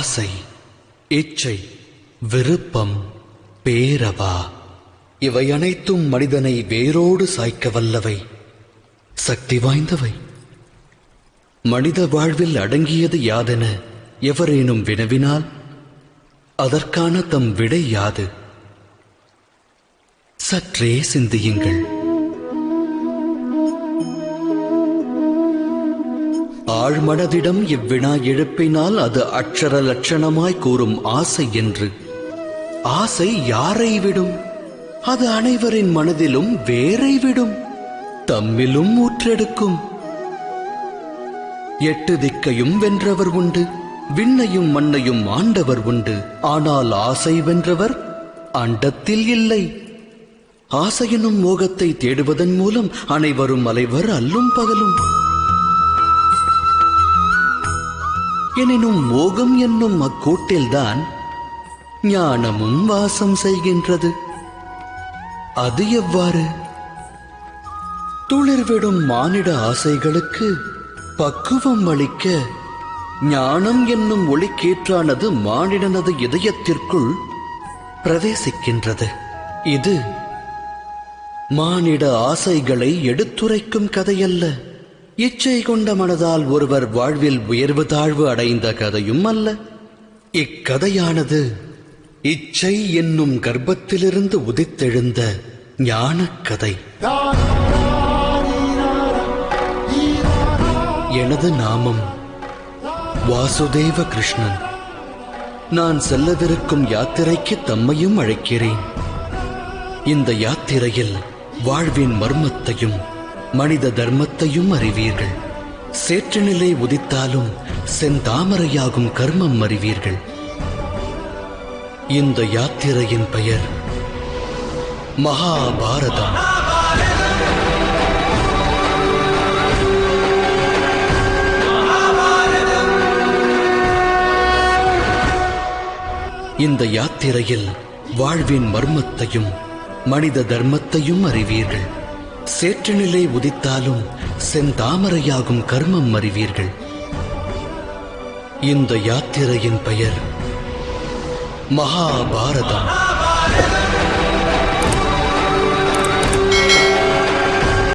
ஆசை, இச்சை, விருப்பம், பேரவா இவை அனைத்தும் மனிதனை வேரோடு சாய்க்க வல்லவை, சக்தி வாய்ந்தவை. மனித வாழ்வில் அடங்கியது யாதென எவரேனும் வினவினால் அதற்கான தம் விடை யாது? சற்றே சிந்தியுங்கள். ஆழ்மனதிடம் இவ்வினா எழுப்பினால் அது அட்சர லட்சணமாய் கூறும் ஆசை என்று. ஆசை யாரை விடும்? அது அனைவரின் மனதிலும் வேரை விடும், தம்மிலும் ஊற்றெடுக்கும். 8 திக்கையும் வென்றவர் உண்டு, விண்ணையும் மண்ணையும் ஆண்டவர் உண்டு. ஆனால் ஆசை வென்றவர் அண்டத்தில் இல்லை. ஆசையெனும் மோகத்தை தேடுவதன் மூலம் அனைவரும் அலைவர் அல்லும் பகலும். எனினும் மோகம் என்னும் அக்கூட்டில்தான் ஞானமும் வாசம் செய்கின்றது. அது எவ்வாறு? துளிர்விடும் மானிட ஆசைகளுக்கு பக்குவம் அளிக்க ஞானம் என்னும் ஒளிக்கீற்றானது மானிடனது இதயத்திற்குள் பிரவேசிக்கின்றது. இது மானிட ஆசைகளை எடுத்துரைக்கும் கதையல்ல. இச்சை கொண்ட மனதால் ஒருவர் வாழ்வில் உயர்வு தாழ்வு அடைந்த கதையும் அல்ல. இக்கதையானது இச்சை என்னும் கர்ப்பத்திலிருந்து உதித்தெழுந்த ஞானக் கதை. எனது நாமம் வாசுதேவ கிருஷ்ணன். நான் செல்லவிருக்கும் யாத்திரைக்கு தம்மையும் அழைக்கிறேன். இந்த யாத்திரையில் வாழ்வின் மர்மத்தையும் மனித தர்மத்தையும் அறிவீர்கள். சேற்றுநிலை உதித்தாலும் செந்தாமரையாகும் கர்மம் அறிவீர்கள். இந்த யாத்திரையின் பெயர் மகாபாரதம். இந்த யாத்திரையில் வாழ்வின் மர்மத்தையும் மனித தர்மத்தையும் அறிவீர்கள். சேற்றுநிலை உதித்தாலும் செந்தாமரையாகும் கர்மம் அறிவீர்கள். இந்த யாத்திரையின் பெயர் மகாபாரதம்.